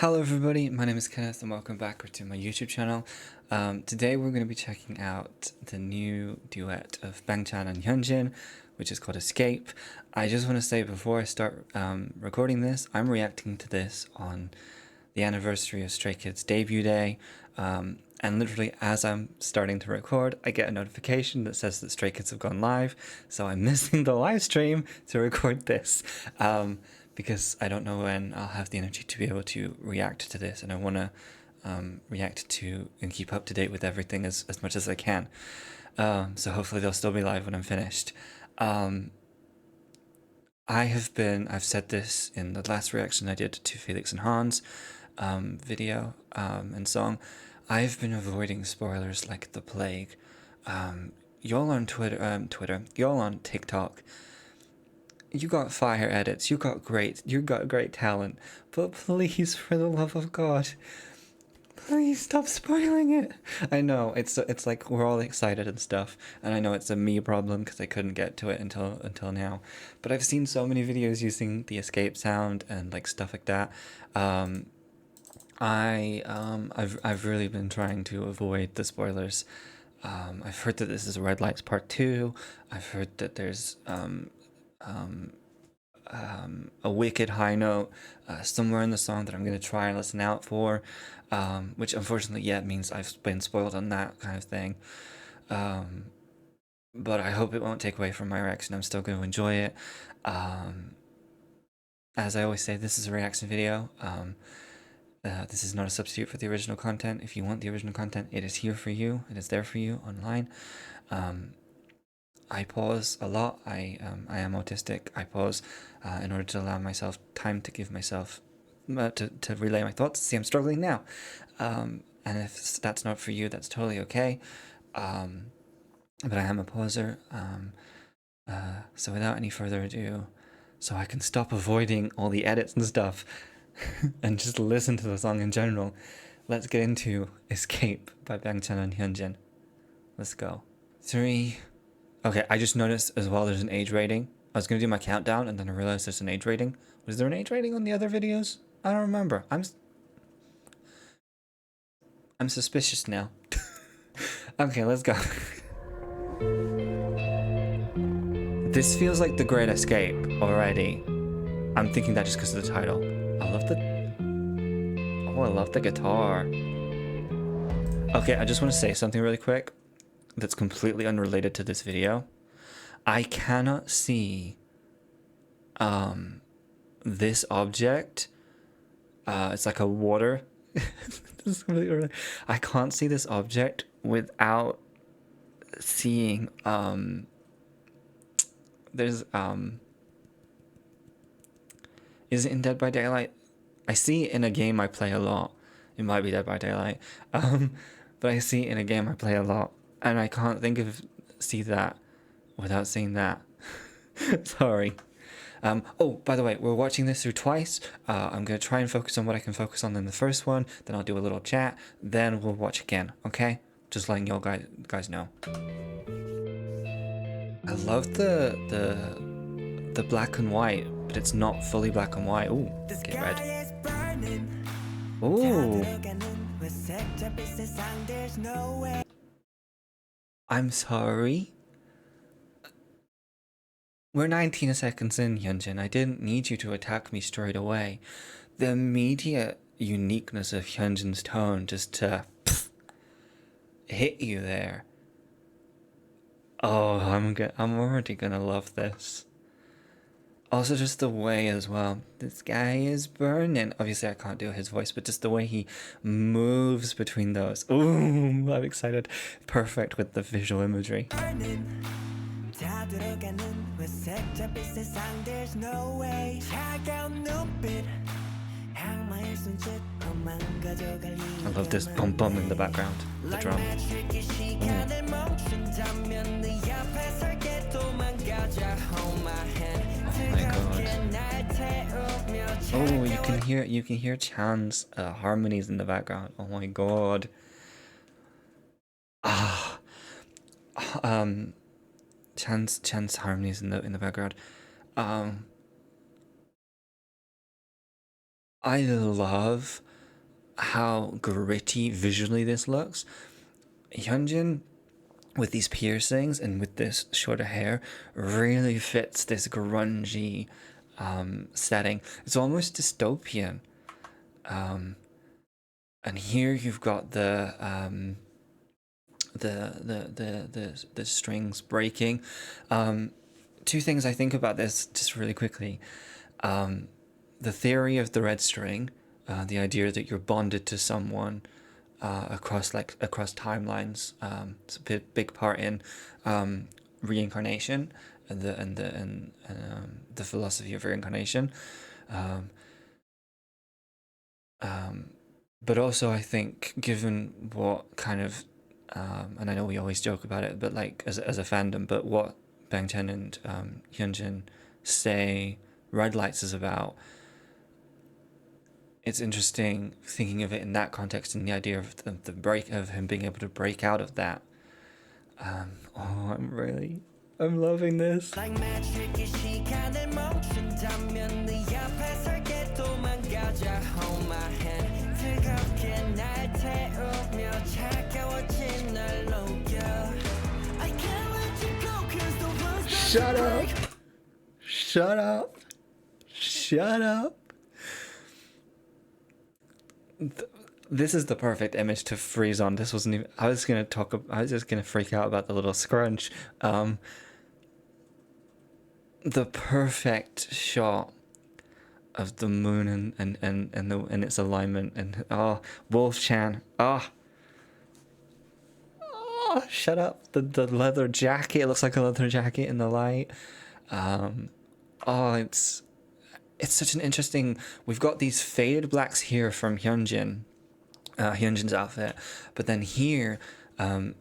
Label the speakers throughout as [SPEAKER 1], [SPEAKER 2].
[SPEAKER 1] Hello everybody, my name is Kenneth and welcome back to my YouTube channel. Today we're going to be checking out the new duet of Chan and Hyunjin, which is called Escape. I just want to say before I start recording this, I'm reacting to this on the anniversary of Stray Kids' debut day, and literally as I'm starting to record, I get a notification that says that Stray Kids have gone live, so I'm missing the live stream to record this. Because I don't know when I'll have the energy to be able to react to this, and I want to react to and keep up to date with everything as much as I can. So hopefully they'll still be live when I'm finished. I've said this in the last reaction I did to Felix and Hans video and song. I've been avoiding spoilers like the plague. Y'all on Twitter, y'all on TikTok, you got fire edits, you got great talent, but please, for the love of God, please stop spoiling it. I know it's like we're all excited and stuff, and I know it's a me problem because I couldn't get to it until now. But I've seen so many videos using the escape sound and like stuff like that. I've really been trying to avoid the spoilers. I've heard that this is Red Lights Part 2. I've heard that there's a wicked high note somewhere in the song that I'm going to try and listen out for, which unfortunately means I've been spoiled on that kind of thing, but I hope it won't take away from my reaction. I'm still going to enjoy it. As I always say, this is a reaction video. This is not a substitute for the original content. If you want the original content, it is here for you. It is there for you online. I pause a lot. I am autistic. I pause in order to allow myself time to give myself to relay my thoughts. See, I'm struggling now, and if that's not for you, that's totally okay. But I am a pauser. So without any further ado, so I can stop avoiding all the edits and stuff, and just listen to the song in general, let's get into Escape by Chan and Hyunjin. Let's go. 3. Okay, I just noticed as well there's an age rating. I was going to do my countdown and then I realized there's an age rating. Was there an age rating on the other videos? I don't remember. I'm suspicious now. Okay, let's go. This feels like The Great Escape already. I'm thinking that just because of the title. I love the guitar. Okay, I just want to say something really quick that's completely unrelated to this video. I cannot see this object. It's like a water. I can't see this object without seeing there's is it in Dead by Daylight? I see it in a game I play a lot. It might be Dead by Daylight. But I see it in a game I play a lot. And I can't see that without seeing that. Sorry. Oh, by the way, we're watching this through twice. I'm going to try and focus on what I can focus on in the first one. Then I'll do a little chat. Then we'll watch again, okay? Just letting y'all guys know. I love the black and white, but it's not fully black and white. Ooh, get red. Ooh. I'm sorry. We're 19 seconds in, Hyunjin. I didn't need you to attack me straight away. The immediate uniqueness of Hyunjin's tone just to hit you there. Oh, I'm already gonna love this. Also, just the way as well. The sky is burning. Obviously, I can't do his voice, but just the way he moves between those. Ooh, I'm excited. Perfect with the visual imagery. I love this bum bum in the background. The drum. Oh my god. Oh, you can hear Chan's harmonies in the background. Oh my god. Chan's harmonies in the background. I love how gritty visually this looks. Hyunjin with these piercings and with this shorter hair really fits this grungy setting. It's almost dystopian. And here you've got the strings breaking. Two things I think about this just really quickly. The theory of the red string, the idea that you're bonded to someone across timelines. It's a big part in reincarnation and the philosophy of reincarnation. But also, I think, given what kind of, and I know we always joke about it, but like as a fandom, but what Bang Chen and Hyunjin say Red Lights is about, it's interesting thinking of it in that context and the idea of the break of him being able to break out of that. I'm loving this.
[SPEAKER 2] Like magic, 시간을 멈춘다면 네 앞에 설게 도망가자. Hold my hand, 뜨겁게 날 태우며 차가워진 날 녹여. I can't let you go 'cause the world's
[SPEAKER 1] Shut up! Shut up! Shut up! This is the perfect image to freeze on. This wasn't even. I was just gonna freak out about the little scrunch. The perfect shot of the moon and its alignment and Wolf Chan. Shut up. The leather jacket, it looks like a leather jacket in the light. It's such an interesting. We've got these faded blacks here from Hyunjin's outfit, but then here,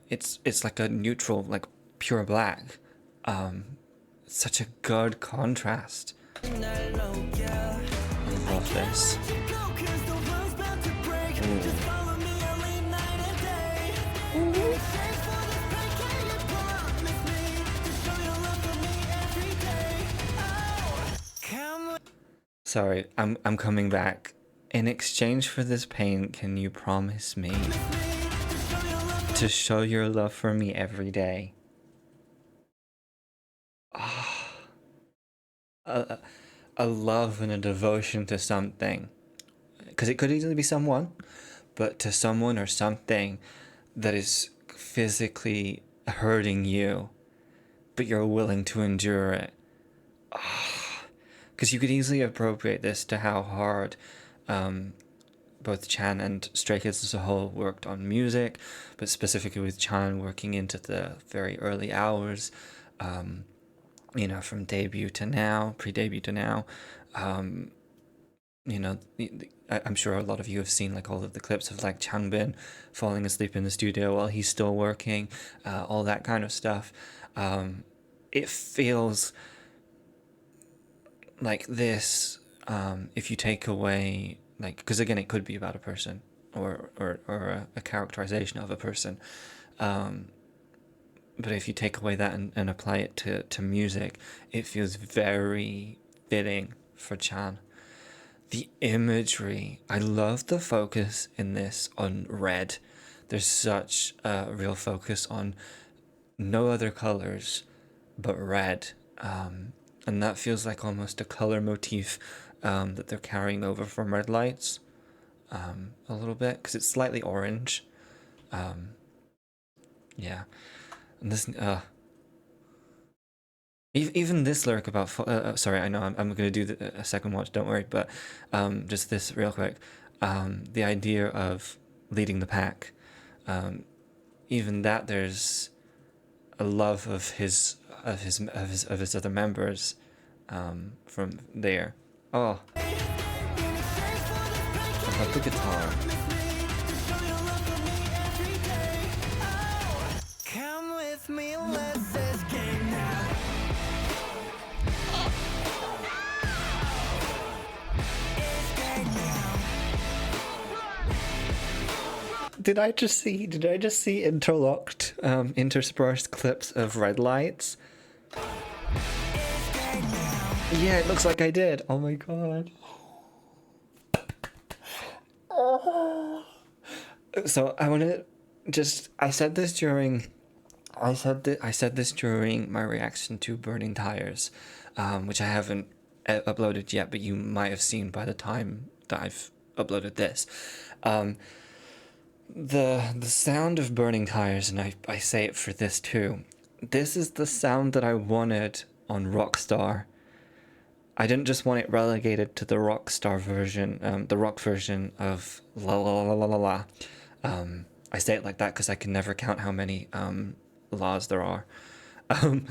[SPEAKER 1] it's like a neutral, like pure black. Such a good contrast. I love this. Sorry, I'm coming back. In exchange for this pain, can you promise me to show your love for me every day? A love and a devotion to something. Because it could easily be someone, but to someone or something that is physically hurting you, but you're willing to endure it. Because you could easily appropriate this to how hard both Chan and Stray Kids as a whole worked on music, but specifically with Chan working into the very early hours, from debut to now, pre-debut to now. I'm sure a lot of you have seen like all of the clips of like Changbin falling asleep in the studio while he's still working, all that kind of stuff. It feels like this, if you take away, like, because again, it could be about a person or a characterization of a person. But if you take away that and apply it to music, it feels very fitting for Chan. The imagery, I love the focus in this on red. There's such a real focus on no other colors but red. And that feels like almost a color motif that they're carrying over from Red Lights a little bit, because it's slightly orange. Yeah. And this, even this lyric about, sorry, I know I'm going to do a second watch, don't worry, but just this real quick. The idea of leading the pack, even that there's a love of his other members from there. I love the guitar.
[SPEAKER 2] Come with me, let's escape now.
[SPEAKER 1] Did I just see interlocked, interspersed clips of Red Lights? Yeah, it looks like I did. Oh my god. Oh. So I want to just I said this during I said this during my reaction to Burning Tires, which I haven't uploaded yet, but you might have seen by the time that I've uploaded this. Um, the sound of burning tires, and I say it for this too. This is the sound that I wanted on Rockstar. I didn't just want it relegated to the Rockstar version, the rock version of La La La La La La. I say it like that because I can never count how many laws there are. Um,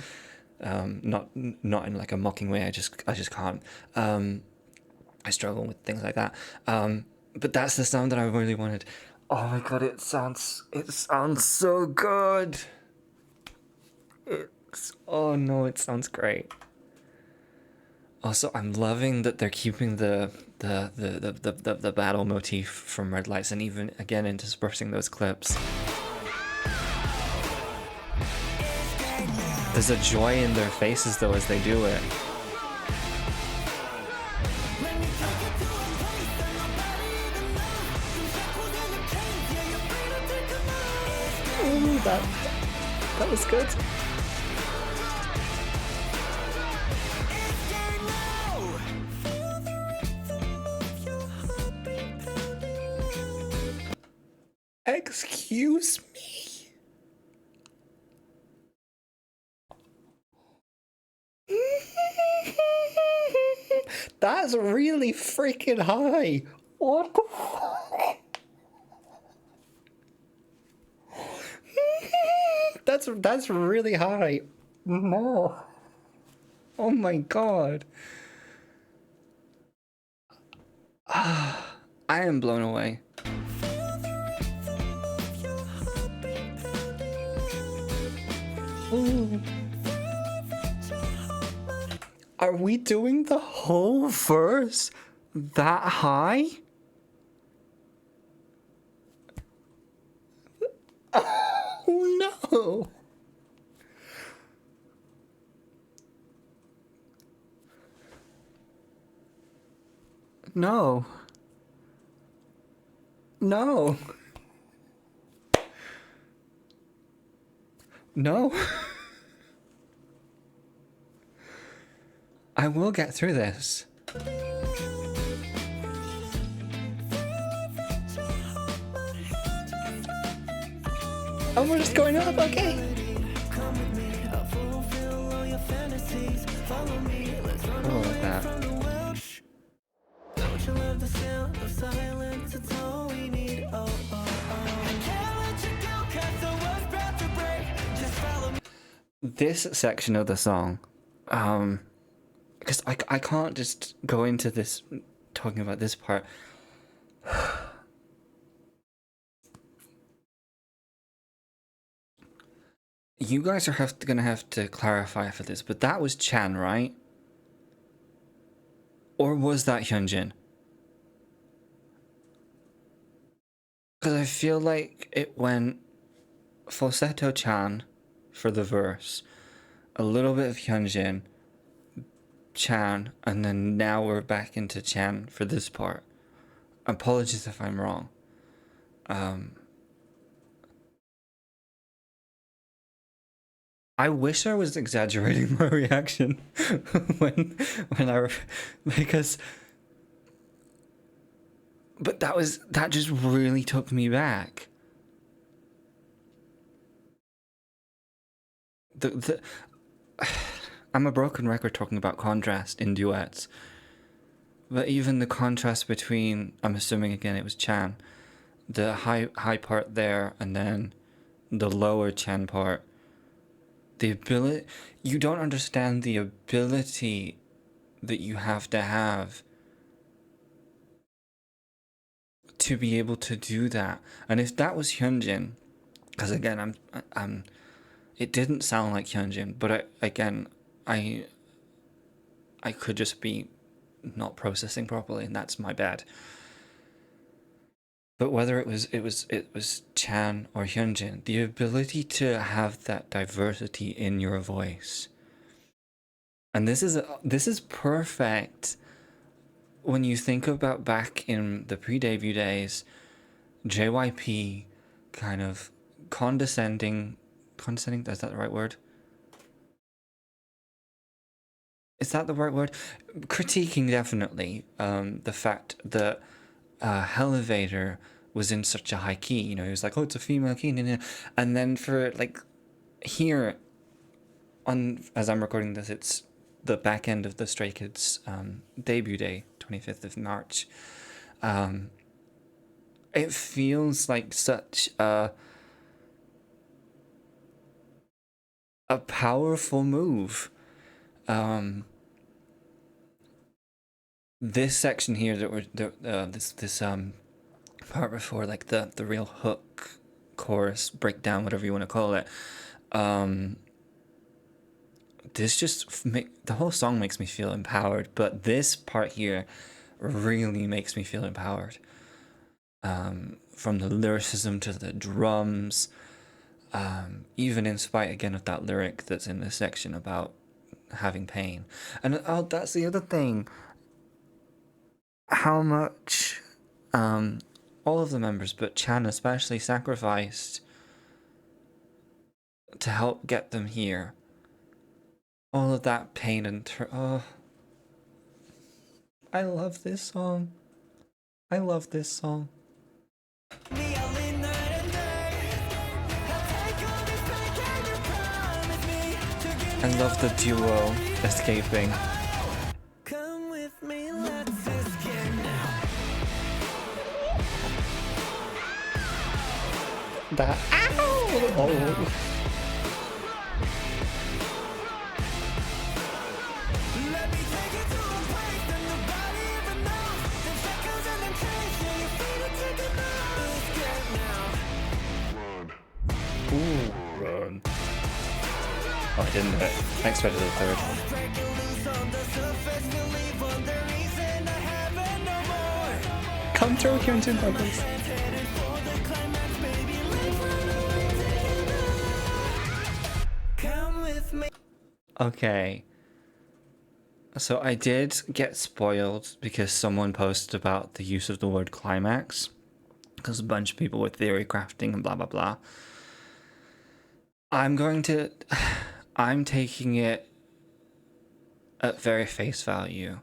[SPEAKER 1] not in like a mocking way. I just can't. I struggle with things like that. But that's the sound that I really wanted. Oh my god, it sounds so good. Oh no, it sounds great. Also, I'm loving that they're keeping the battle motif from Red Lights and even again interspersing those clips. There's a joy in their faces though as they do it. Ooh, that was good. Excuse me? That's really freaking high. What the fuck? That's really high. No. Oh my god. I am blown away. Ooh. Are we doing the whole verse that high? Oh no. No. No. No. I will get through this. Oh, we're just going up, okay. Oh, like that. This section of the song, because I can't just go into this talking about this part. You guys are gonna have to clarify for this, but that was Chan, right? Or was that Hyunjin? Because I feel like it went falsetto Chan for the verse, a little bit of Hyunjin, Chan, and then now we're back into Chan for this part. Apologies if I'm wrong. I wish I was exaggerating my reaction when I because but that just really took me back. The I'm a broken record talking about contrast in duets. But even the contrast between, I'm assuming again it was Chan, the high part there and then the lower Chan part, the ability, you don't understand the ability that you have to be able to do that. And if that was Hyunjin, because again I'm it didn't sound like Hyunjin, but I could just be not processing properly, and that's my bad. But whether it was Chan or Hyunjin, the ability to have that diversity in your voice, and this is perfect when you think about back in the pre-debut days, JYP kind of condescending, is that the right word? Is that the right word? Critiquing, definitely, the fact that Elevator was in such a high key. You know, he was like, "Oh, it's a female key," and then for like here on as I'm recording this, it's the back end of the Stray Kids debut day, 25th of March. It feels like such a powerful move. This section here that we're this part before, like the real hook, chorus, breakdown, whatever you want to call it. This just the whole song makes me feel empowered, but this part here really makes me feel empowered. From the lyricism to the drums, even in spite again of that lyric that's in this section about having pain. And oh, that's the other thing. How much all of the members, but Chan especially, sacrificed to help get them here. All of that pain and oh, I love this song. I love this song. I love the duo escaping.
[SPEAKER 2] Come with me, let's escape now.
[SPEAKER 1] That ow! Oh.
[SPEAKER 2] Let me take you to a place that nobody ever knows. The shackles and them chains, yeah, you feel it taking off. Escape now.
[SPEAKER 1] Ooh, run. Oh, I didn't know it. I expected the third.
[SPEAKER 2] Breaking loose on the surface, believe on the reason I have no more.
[SPEAKER 1] Come through, Hyunjin vocals.
[SPEAKER 2] Headed for the climax, baby, let's run away together. Come with me.
[SPEAKER 1] Okay. So I did get spoiled because someone posted about the use of the word climax. Because a bunch of people were theory crafting and blah blah blah. I'm taking it at very face value.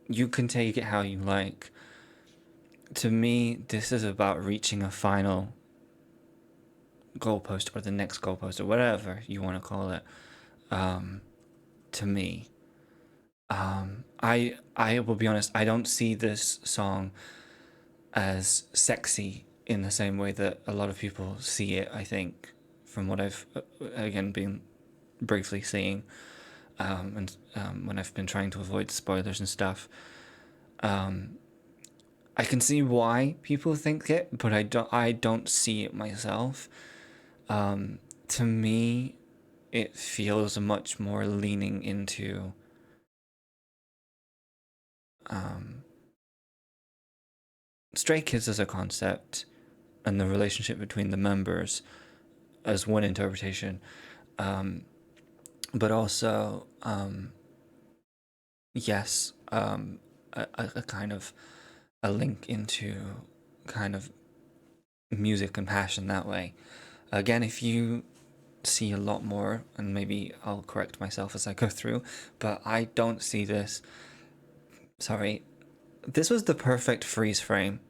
[SPEAKER 1] You can take it how you like. To me, this is about reaching a final goalpost or the next goalpost or whatever you want to call it. To me, I will be honest. I don't see this song as sexy in the same way that a lot of people see it. I think, from what I've again been briefly seeing, and when I've been trying to avoid spoilers and stuff, I can see why people think it, but I don't see it myself. To me, it feels much more leaning into Stray Kids as a concept and the relationship between the members as one interpretation, but also yes, a kind of a link into kind of music and passion that way. Again, if you see a lot more, and maybe I'll correct myself as I go through, but I don't see this. Sorry, this was the perfect freeze frame.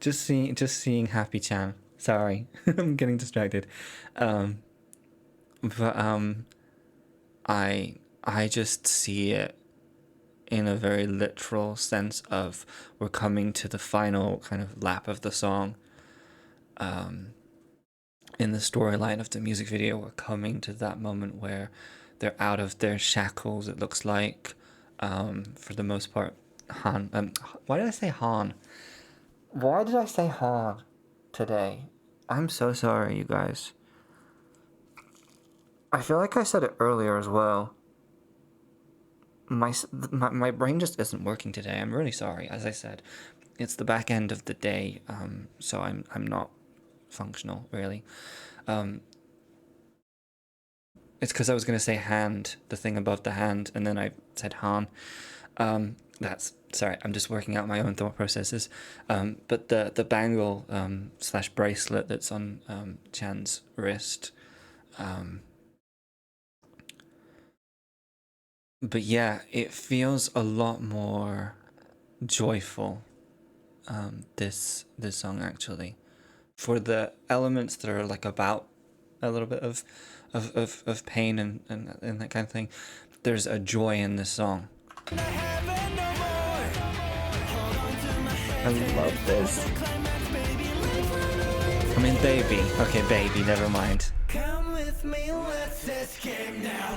[SPEAKER 1] just seeing Happy Chan. Sorry, I'm getting distracted. But I just see it in a very literal sense of we're coming to the final kind of lap of the song. In the storyline of the music video, we're coming to that moment where they're out of their shackles, it looks like, for the most part. Han, why did I say Han? Why did I say Han today? I'm so sorry, you guys. I feel like I said it earlier as well. My brain just isn't working today. I'm really sorry. As I said, it's the back end of the day, so I'm not functional really. It's because I was gonna say hand, the thing above the hand, and then I said Han. That's sorry. I'm just working out my own thought processes. But the bangle slash bracelet that's on Chan's wrist. But yeah, it feels a lot more joyful. This song actually, for the elements that are like about a little bit of pain and that kind of thing. There's a joy in this song. I love this. I mean, baby. Okay, baby, never mind.
[SPEAKER 2] Come with me, let's escape now.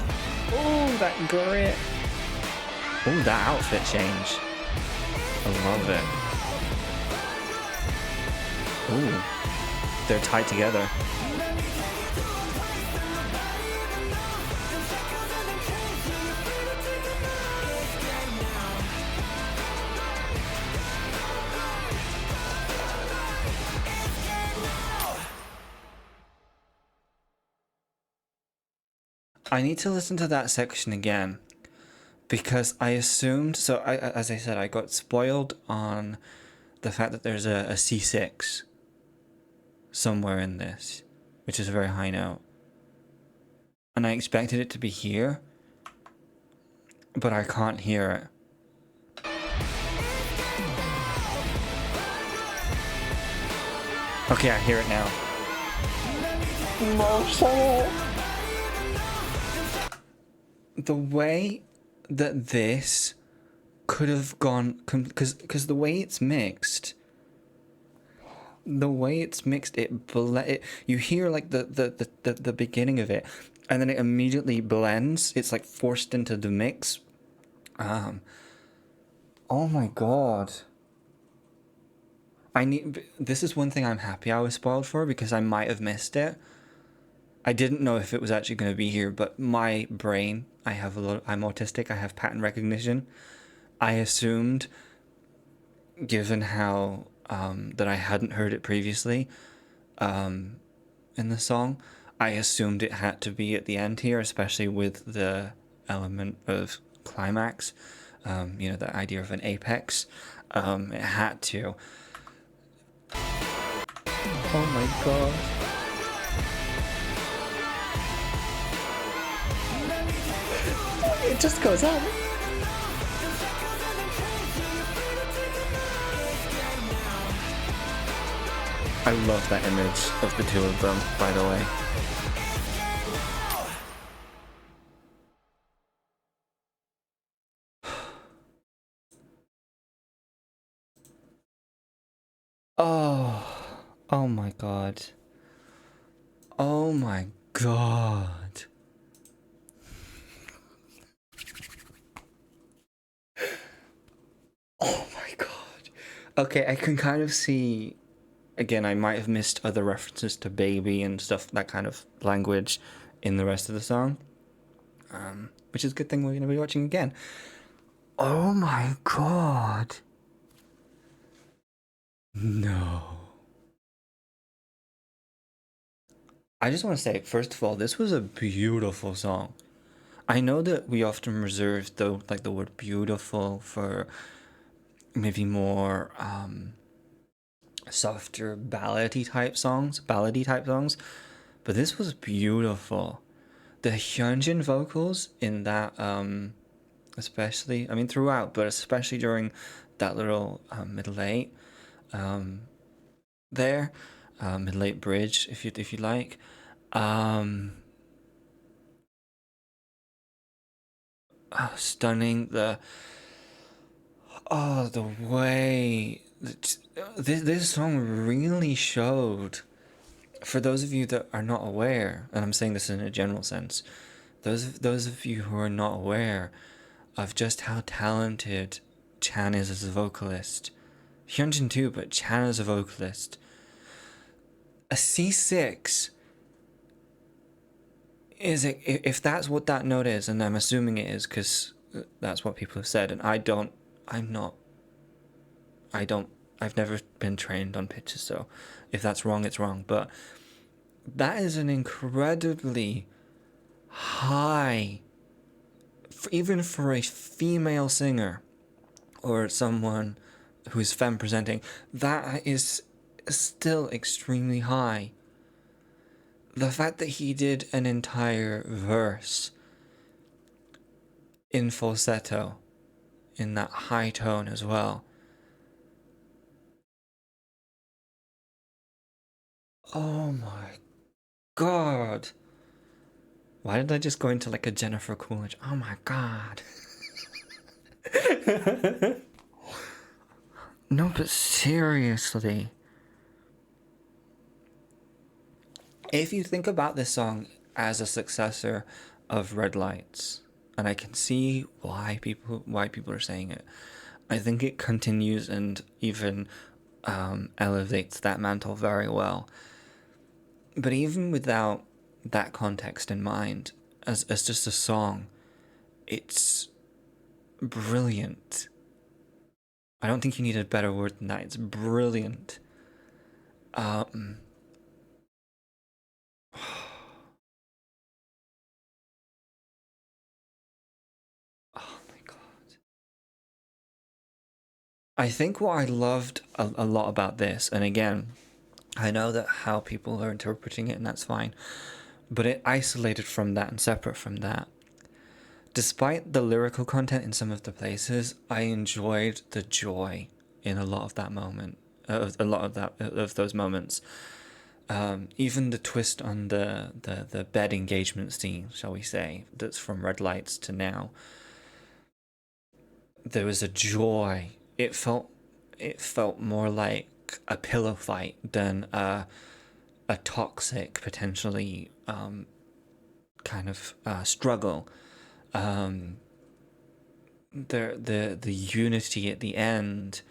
[SPEAKER 1] Oh, that grit. Oh, that outfit change. I love it. Ooh, they're tied together. I need to listen to that section again because I assumed, so as I said, I got spoiled on the fact that there's a C6 somewhere in this, which is a very high note. And I expected it to be here, but I can't hear it. Okay, I hear it now. The way that this could have gone, because the way it's mixed, you hear like the beginning of it, and then it immediately blends. It's like forced into the mix. Oh my god. This is one thing I'm happy I was spoiled for, because I might have missed it. I didn't know if it was actually going to be here, but my brain, I'm autistic, I have pattern recognition. I assumed, given how that I hadn't heard it previously in the song, I assumed it had to be at the end here, especially with the element of climax, the idea of an apex. It had to. Oh my god. It just goes on. I love that image of the two of them, by the way. Oh my god. Oh my god. Oh my god. Okay, I can kind of see, again, I might have missed other references to baby and stuff, that kind of language in the rest of the song. Which is a good thing we're going to be watching again. Oh my god. No. I just want to say, first of all, this was a beautiful song. I know that we often reserve the word beautiful for maybe more softer ballady type songs, but this was beautiful. The Hyunjin vocals in that, especially, I mean throughout, but especially during that little middle eight, there, middle eight bridge, if you like, stunning. The way that this song really showed, for those of you that are not aware, and I'm saying this in a general sense, those of you who are not aware of just how talented Chan is as a vocalist, Hyunjin too, but Chan as a vocalist, a C6 is if that's what that note is, and I'm assuming it is because that's what people have said, and I've never been trained on pitches, so if that's wrong, it's wrong, but that is an incredibly high, even for a female singer, or someone who's femme presenting, that is still extremely high. The fact that he did an entire verse in falsetto, in that high tone as well. Oh my god. Why did I just go into like a Jennifer Coolidge? Oh my god. No, but seriously. If you think about this song as a successor of Red Lights, and I can see why people are saying it, I think it continues and even elevates that mantle very well. But even without that context in mind, as just a song, it's brilliant. I don't think you need a better word than that. It's brilliant. Um, oh my god. I think what I loved a lot about this, and again, I know that how people are interpreting it, and that's fine, but it isolated from that and separate from that. Despite the lyrical content in some of the places, I enjoyed the joy in a lot of that moment, of those moments. Even the twist on the bed engagement scene, shall we say, that's from Red Lights to now. There was a joy. It felt more like a pillow fight than a toxic, potentially kind of struggle. The unity at the end,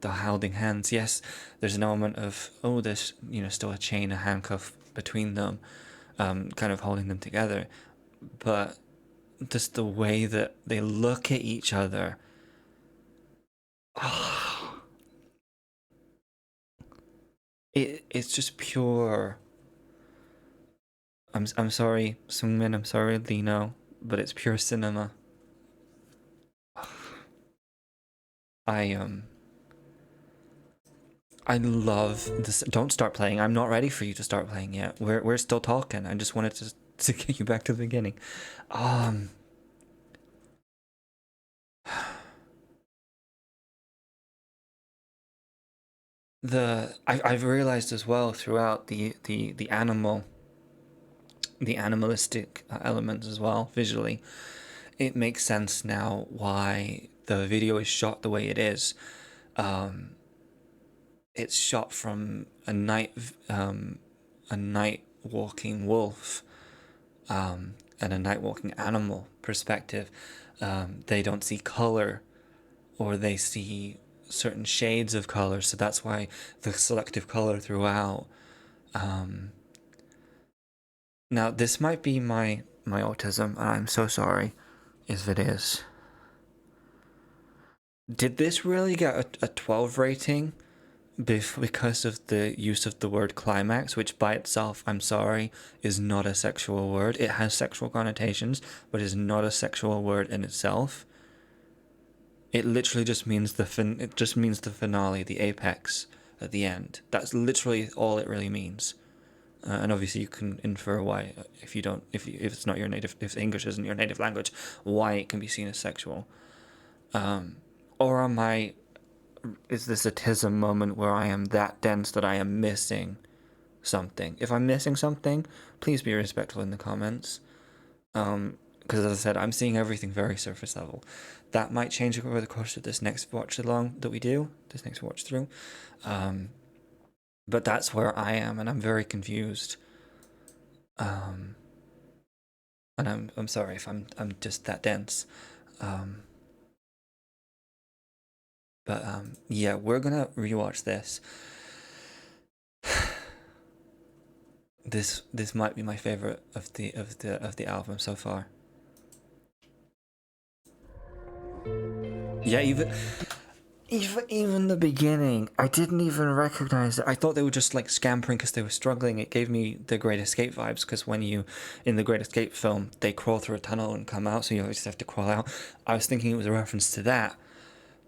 [SPEAKER 1] the holding hands. Yes, there's an element of, oh, there's still a chain, a handcuff between them, kind of holding them together, but just the way that they look at each other. Oh, it's just pure. I'm sorry, Sungmin. I'm sorry, Lino, but it's pure cinema. I I love this. Don't start playing. I'm not ready for you to start playing yet. We're still talking. I just wanted to get you back to the beginning. Um, I've realized as well throughout the animalistic elements as well visually. It makes sense now why the video is shot the way it is. Um, it's shot from a night walking wolf, and a night walking animal perspective. They don't see color, or they see certain shades of color, so that's why the selective color throughout. Um, Now this might be my autism, and I'm so sorry if it is. Did this really get a 12 rating because of the use of the word climax, which by itself, I'm sorry, is not a sexual word. It has sexual connotations, but is not a sexual word in itself. It literally just means it just means the finale, the apex at the end. That's literally all it really means. And obviously you can infer why, if you don't, if it's not your native, if English isn't your native language, why it can be seen as sexual. Or is this a tism moment where I am that dense that I am missing something? If I'm missing something, please be respectful in the comments. Because as I said, I'm seeing everything very surface level. That might change over the course of this next watch along that we do, this next watch through. But that's where I am, and I'm very confused. And I'm sorry if I'm just that dense. But yeah, we're gonna rewatch this. This might be my favorite of the album so far. Yeah, even the beginning, I didn't even recognize it. I thought they were just like scampering because they were struggling. It gave me the Great Escape vibes, because when you, in the Great Escape film, they crawl through a tunnel and come out, so you always have to crawl out. I was thinking it was a reference to that,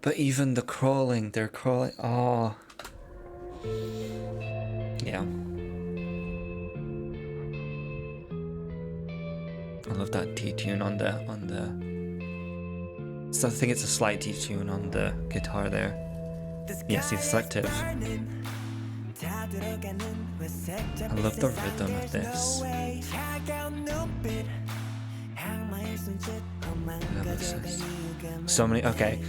[SPEAKER 1] But even the crawling, they're crawling. Oh, yeah. I love that detune on the. So I think it's a slight detune on the guitar there. Yes, he's selective. I love the rhythm of this. So many. Okay,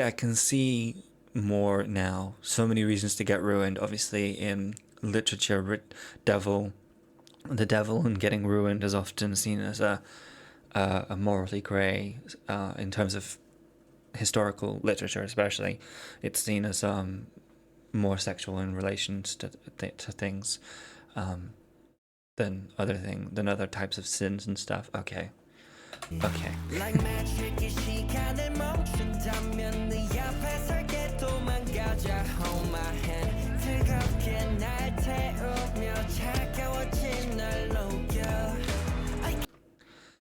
[SPEAKER 1] I can see more now. So many reasons to get ruined. Obviously, in literature, the devil and getting ruined is often seen as a morally grey. In terms of historical literature, especially, it's seen as more sexual in relation to things than other types of sins and stuff. Okay.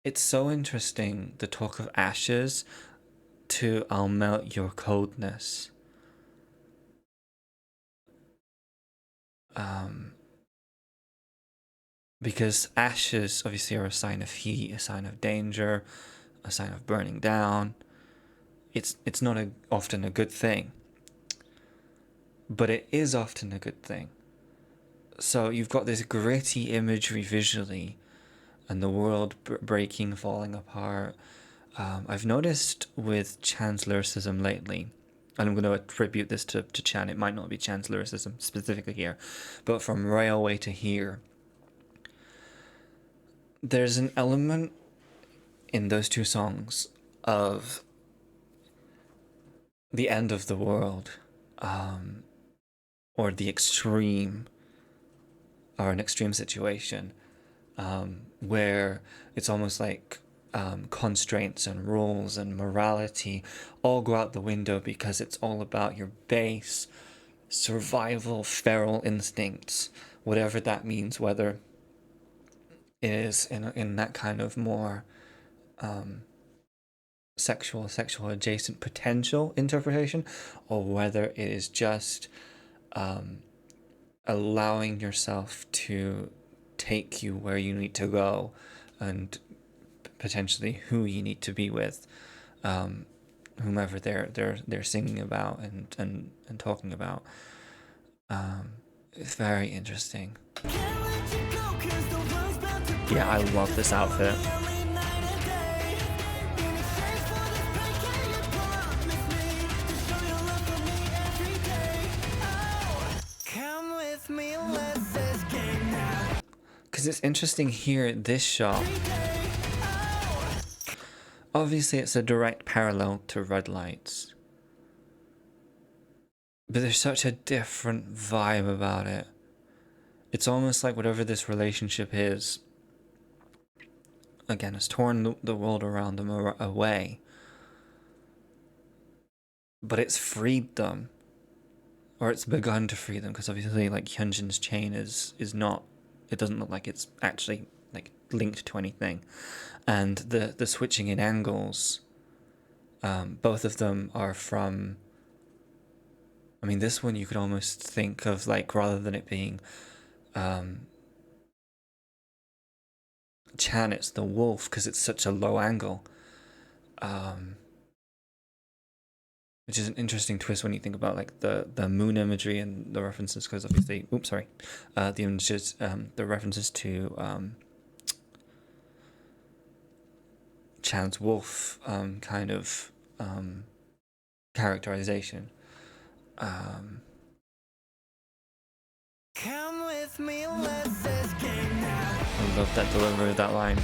[SPEAKER 1] It's so interesting, the talk of ashes to I'll melt your coldness. Because ashes obviously are a sign of heat, a sign of danger, a sign of burning down. It's not often a good thing, but it is often a good thing. So you've got this gritty imagery visually, and the world breaking, falling apart. I've noticed with Chan's lyricism lately, and I'm going to attribute this to Chan. It might not be Chan's lyricism specifically here, but from Railway to Here, there's an element in those two songs of the end of the world, or the extreme, or an extreme situation, where it's almost like constraints and rules and morality all go out the window because it's all about your base survival feral instincts, whatever that means, whether it is in that kind of more sexual adjacent potential interpretation, or whether it is just allowing yourself to take you where you need to go, and potentially who you need to be with, whomever they're singing about and talking about. It's very interesting. Yeah, I love this outfit. Because it's interesting here, this shot. Obviously, it's a direct parallel to Red Lights, but there's such a different vibe about it. It's almost like whatever this relationship is, again, has torn the world around them away, but it's freed them, or it's begun to free them, because obviously, like, Hyunjin's chain is not, it doesn't look like it's actually like linked to anything, and the switching in angles, both of them are from, I mean, this one you could almost think of, like, rather than it being Chan, it's the wolf, because it's such a low angle, which is an interesting twist when you think about, like, the moon imagery and the references, because obviously, the images, the references to Chan's wolf kind of characterization. Come with me, let's escape now. I love that delivery of that line.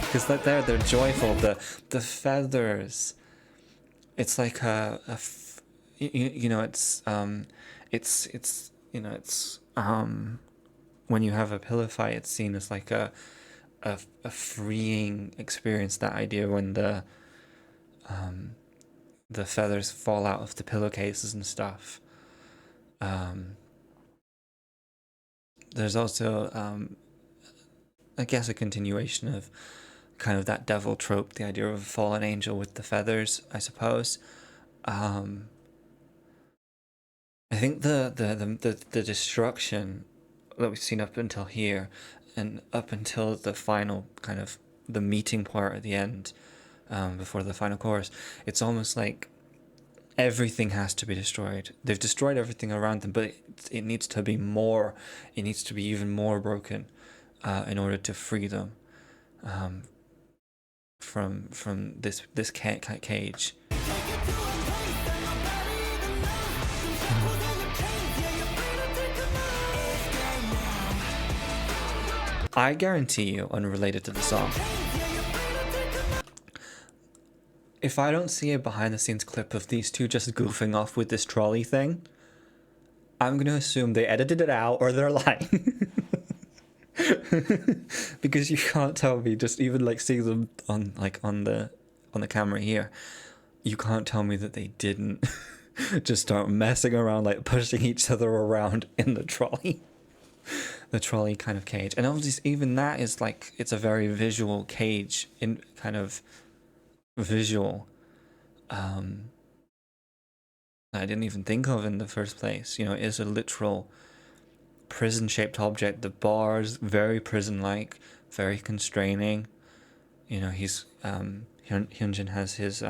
[SPEAKER 1] Because like they're joyful. The feathers. It's like it's when you have a pillow fight, it's seen as like a freeing experience. That idea when the feathers fall out of the pillowcases and stuff. There's also I guess a continuation of kind of that devil trope, the idea of a fallen angel with the feathers, I suppose. Um, I think the destruction that we've seen up until here, and up until the final kind of the meeting part at the end, before the final chorus, it's almost like everything has to be destroyed. They've destroyed everything around them, but it needs to be more. It needs to be even more broken, in order to free them, um, from this cage. I guarantee you, unrelated to the song, if I don't see a behind the scenes clip of these two just goofing off with this trolley thing, I'm gonna assume they edited it out or they're lying. Because you can't tell me, just even like seeing them on the camera here, you can't tell me that they didn't just start messing around, like pushing each other around in the trolley. The trolley kind of cage. And obviously even that is like, it's a very visual cage, in kind of visual, I didn't even think of in the first place. You know, it is a literal prison shaped object. The bars, very prison like, very constraining. You know, he's Hyunjin has his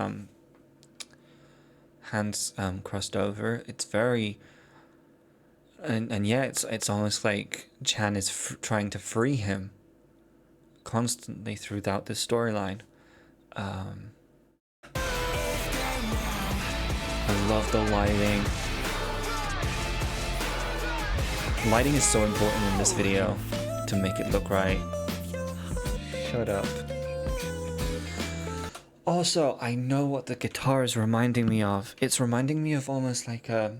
[SPEAKER 1] hands crossed over. It's very, and yeah, it's almost like Chan is trying to free him constantly throughout this storyline. I love the lighting. Lighting is so important in this video to make it look right. Shut up. Also, I know what the guitar is reminding me of. It's reminding me of almost like a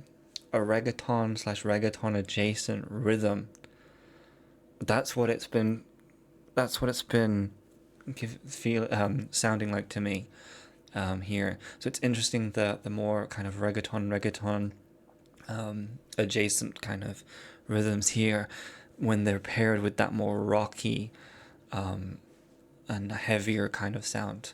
[SPEAKER 1] reggaeton / reggaeton adjacent rhythm. That's what it's been. That's what it's been sounding like to me here. So it's interesting that the more kind of reggaeton adjacent kind of rhythms here, when they're paired with that more rocky and heavier kind of sound.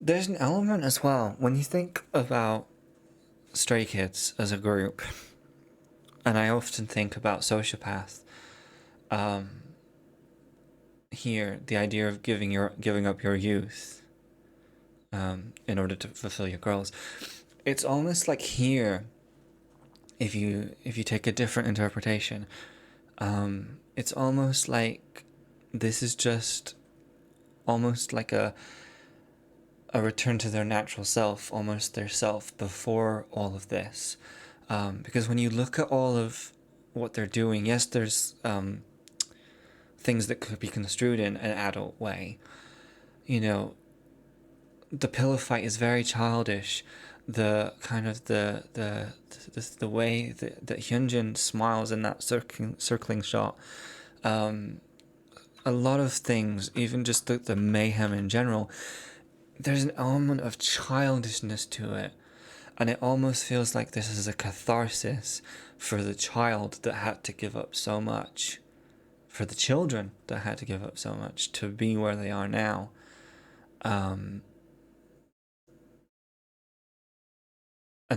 [SPEAKER 1] There's an element as well, when you think about Stray Kids as a group, and I often think about Sociopath, here, the idea of giving up your youth in order to fulfill your goals. It's almost like here, if you take a different interpretation, it's almost like this is just almost like a return to their natural self, almost their self before all of this. Because when you look at all of what they're doing, yes, there's things that could be construed in an adult way. You know, the pillow fight is very childish. The kind of the way that Hyunjin smiles in that circling shot. A lot of things, even just the mayhem in general, there's an element of childishness to it, and it almost feels like this is a catharsis for the child that had to give up so much, for the children that had to give up so much to be where they are now. And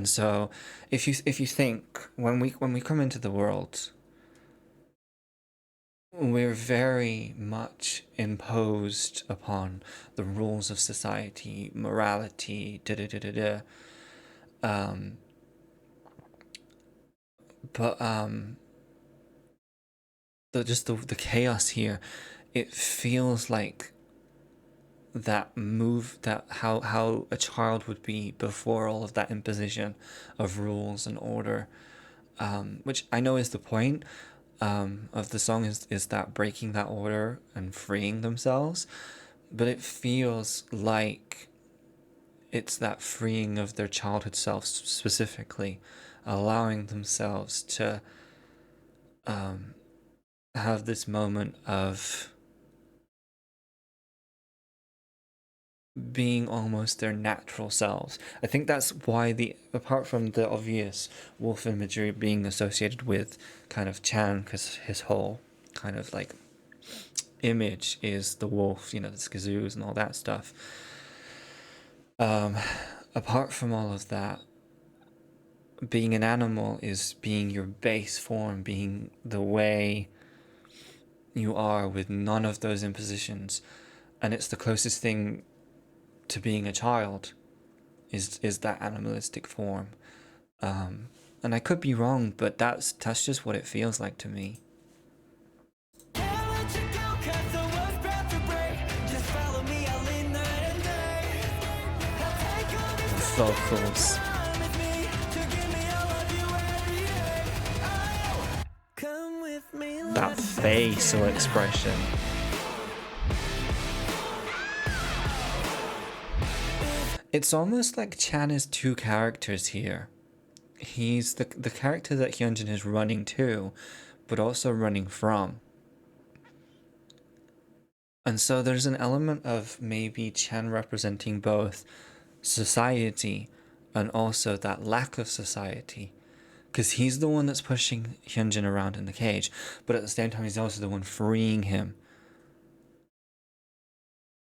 [SPEAKER 1] so if you think, when we come into the world, we're very much imposed upon the rules of society, morality, but the chaos here, it feels like that how a child would be before all of that imposition of rules and order, which I know is the point of the song, is that breaking that order and freeing themselves, but it feels like it's that freeing of their childhood selves specifically, allowing themselves to have this moment of being almost their natural selves. I think that's why apart from the obvious wolf imagery being associated with kind of Chan, because his whole kind of like image is the wolf, the skazoos and all that stuff. Apart from all of that, being an animal is being your base form, being the way you are with none of those impositions, and it's the closest thing to being a child is that animalistic form. And I could be wrong, but that's just what it feels like to me. Vocals. That facial expression. It's almost like Chan is two characters here. He's the character that Hyunjin is running to, but also running from. And so there's an element of maybe Chan representing both society and also that lack of society. Because he's the one that's pushing Hyunjin around in the cage, but at the same time he's also the one freeing him.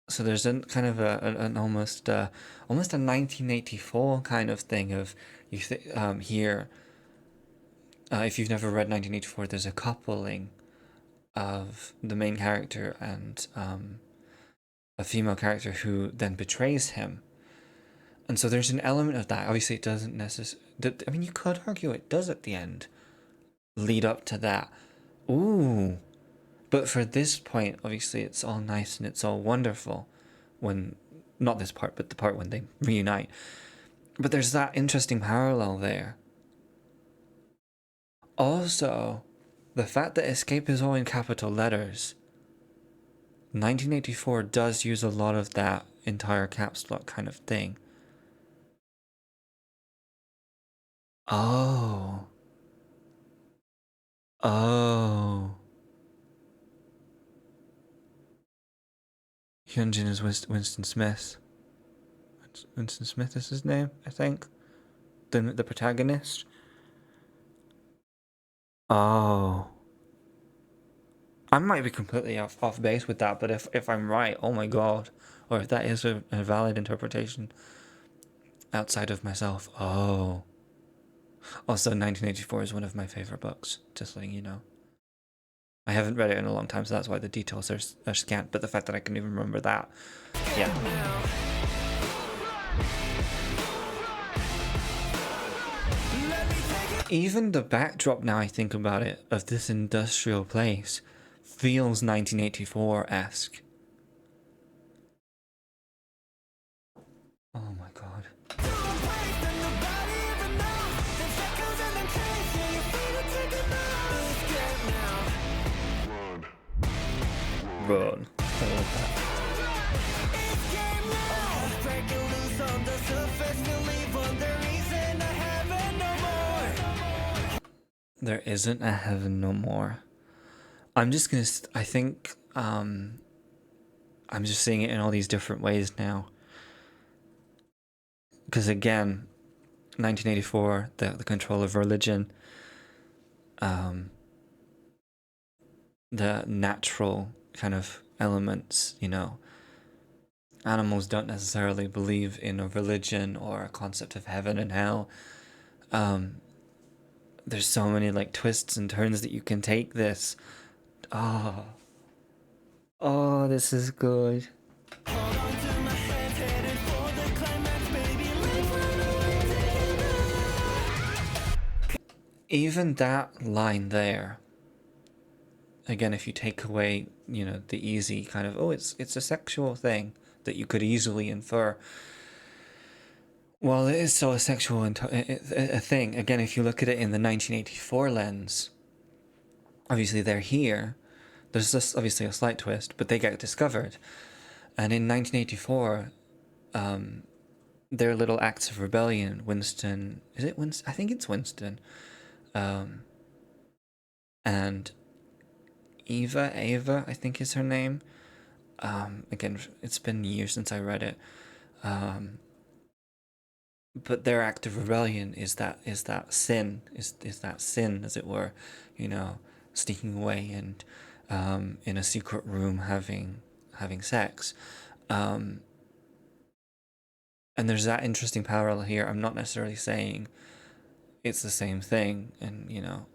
[SPEAKER 1] So there's a kind of an almost a 1984 kind of thing of here. If you've never read 1984, there's a coupling of the main character and a female character who then betrays him. And so there's an element of that. Obviously, it doesn't necessarily. I mean, you could argue it does at the end lead up to that. Ooh. But for this point, obviously, it's all nice and it's all wonderful when, not this part, but the part when they reunite. But there's that interesting parallel there. Also, the fact that escape is all in capital letters. 1984 does use a lot of that entire caps lock kind of thing. Oh. Oh. Hyunjin is Winston Smith. Winston Smith is his name, I think. The protagonist. Oh. I might be completely off base with that, but if I'm right, oh my god. Or if that is a valid interpretation outside of myself. Oh. Also, 1984 is one of my favorite books, just letting you know. I haven't read it in a long time, so that's why the details are scant, but the fact that I can even remember that, yeah. Even the backdrop, now I think about it, of this industrial place feels 1984-esque. Oh my god. Run. I love that. There isn't a heaven no more. I'm just gonna. I think. I'm just seeing it in all these different ways now. Because again, 1984, the control of religion. The natural kind of elements, animals don't necessarily believe in a religion or a concept of heaven and hell. There's so many like twists and turns that you can take this. Oh, this is good. Even that line there, again, if you take away, the easy kind of, it's a sexual thing that you could easily infer. Well, it is so a sexual a thing. Again, if you look at it in the 1984 lens, obviously they're here. There's just obviously a slight twist, but they get discovered. And in 1984, their little acts of rebellion. Winston, is it Winston? I think it's Winston. And Ava, I think is her name. Again, it's been years since I read it. But their act of rebellion is that sin, is that sin, as it were, you know, sneaking away and in a secret room having sex. And there's that interesting parallel here. I'm not necessarily saying it's the same thing, and you know,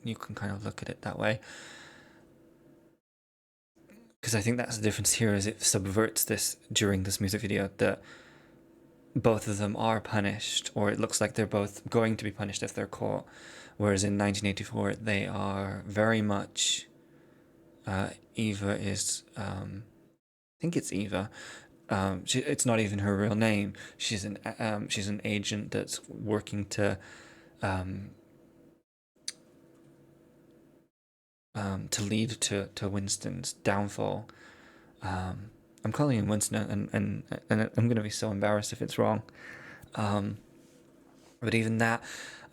[SPEAKER 1] you can kind of look at it that way. Because I think that's the difference here, is it subverts this during this music video, that both of them are punished, or it looks like they're both going to be punished if they're caught. Whereas in 1984, they are very much. Eva is. I think it's Eva. It's not even her real name. She's an agent that's working to lead to Winston's downfall. I'm calling him Winston, and I'm gonna be so embarrassed if it's wrong. But even that,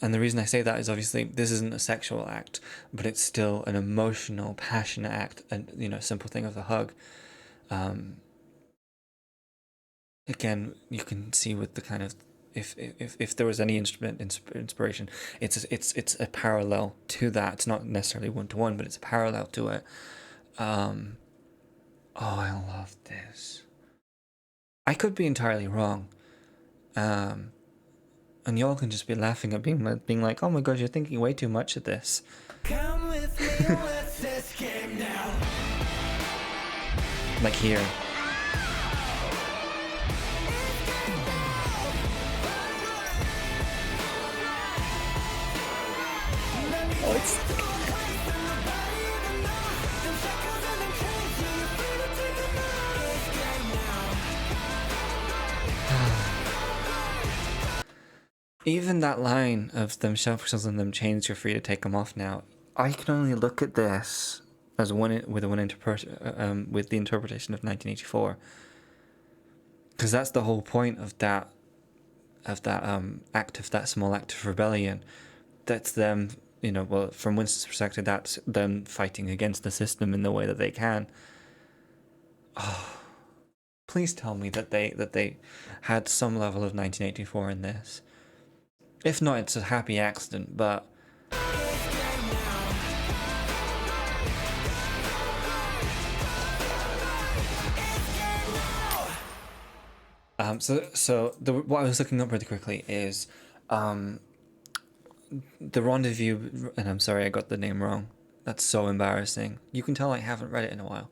[SPEAKER 1] and the reason I say that is obviously this isn't a sexual act, but it's still an emotional, passionate act, and you know, simple thing of the hug. Again, you can see with the kind of, if there was any inspiration, it's a parallel to that. It's not necessarily one to one, but it's a parallel to it. Oh, I love this. I could be entirely wrong. And y'all can just be laughing at being like, oh my god, you're thinking way too much of this.
[SPEAKER 2] Come with me, let's escape now.
[SPEAKER 1] Like here. Oh, it's... Even that line of them shells and them chains, you're free to take them off now. I can only look at this as with the interpretation of 1984, because that's the whole point of that small act of rebellion. That's them, you know. Well, from Winston's perspective, that's them fighting against the system in the way that they can. Oh, please tell me that they had some level of 1984 in this. If not, it's a happy accident, but... what I was looking up really quickly is the rendezvous, and I'm sorry I got the name wrong. That's so embarrassing. You can tell I haven't read it in a while.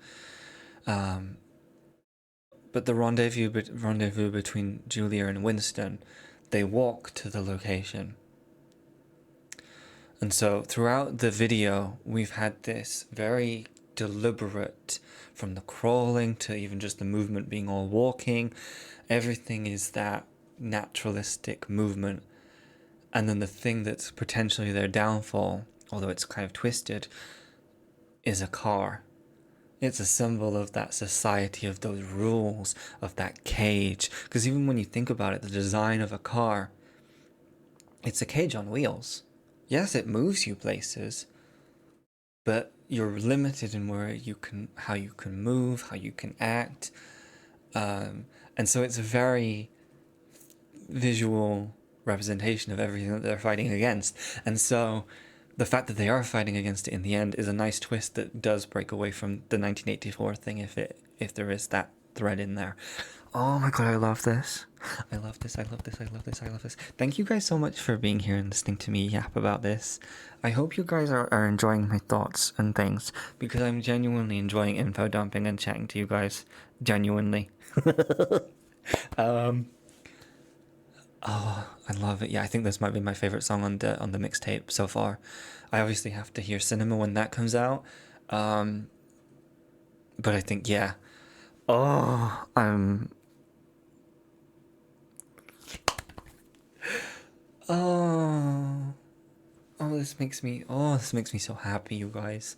[SPEAKER 1] But the rendezvous between Julia and Winston, they walk to the location. And so throughout the video, we've had this very deliberate, from the crawling to even just the movement being all walking, everything is that naturalistic movement. And then the thing that's potentially their downfall, although it's kind of twisted, is a car. It's a symbol of that society, of those rules, of that cage. Because even when you think about it, the design of a car, it's a cage on wheels. Yes, it moves you places, but you're limited in how you can move, how you can act. And so it's a very visual representation of everything that they're fighting against. And so the fact that they are fighting against it in the end is a nice twist that does break away from the 1984 thing, if there is that thread in there. Oh my god, I love this. I love this. Thank you guys so much for being here and listening to me yap about this. I hope you guys are enjoying my thoughts and things, because I'm genuinely enjoying info dumping and chatting to you guys. Genuinely. Oh, I love it. Yeah, I think this might be my favorite song on the mixtape so far. I obviously have to hear Cinema when that comes out. But I think, yeah. Oh, oh, this makes me so happy, you guys.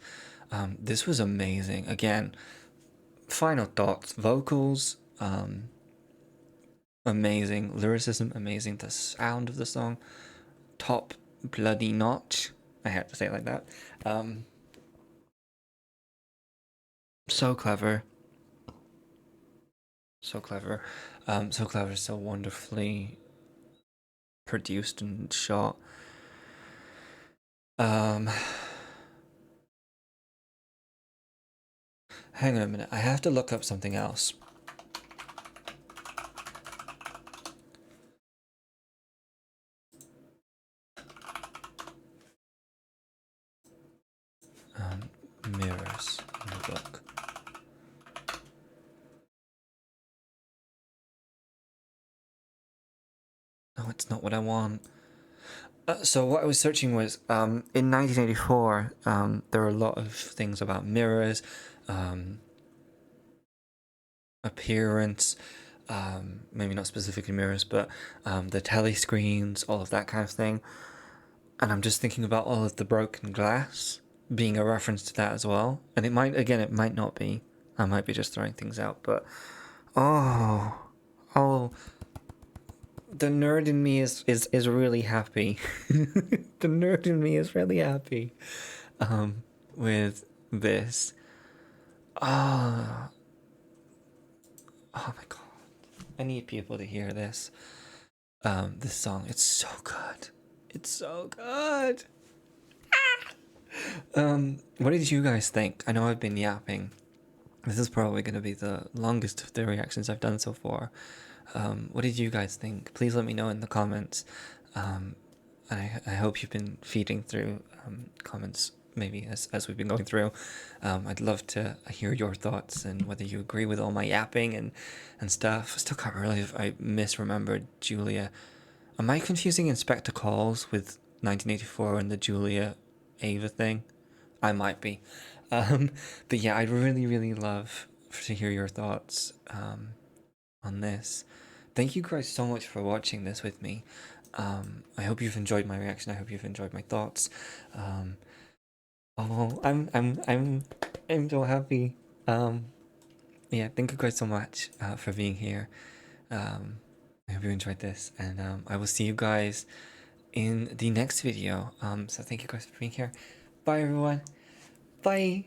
[SPEAKER 1] This was amazing. Again, final thoughts, vocals, amazing. Lyricism, amazing. The sound of the song, top bloody notch. I had to say it like that. So clever. So clever. So clever, so wonderfully produced and shot. Hang on a minute. I have to look up something else. Mirrors in the book. No, it's not what I want. So what I was searching was in 1984 there were a lot of things about mirrors, appearance, maybe not specifically mirrors, but the telescreens, all of that kind of thing. And I'm just thinking about all of the broken glass being a reference to that as well. And it might not be. I might be just throwing things out, but oh, the nerd in me is really happy. The nerd in me is really happy with this. Oh, oh my god. I need people to hear this. This song. It's so good. It's so good. What did you guys think? I know I've been yapping. This is probably going to be the longest of the reactions I've done so far. What did you guys think? Please let me know in the comments. I hope you've been feeding through comments maybe as we've been going through. I'd love to hear your thoughts and whether you agree with all my yapping and stuff. I still can't remember if I misremembered Julia. Am I confusing Inspector Calls with 1984 and the Julia Ava thing? I might be. But yeah, I'd really love to hear your thoughts on this. Thank you guys so much for watching this with me. I hope you've enjoyed my reaction. I hope you've enjoyed my thoughts. Oh, I'm so happy. Yeah, thank you guys so much for being here. I hope you enjoyed this, and I will see you guys in the next video. So thank you guys for being here. Bye everyone. Bye.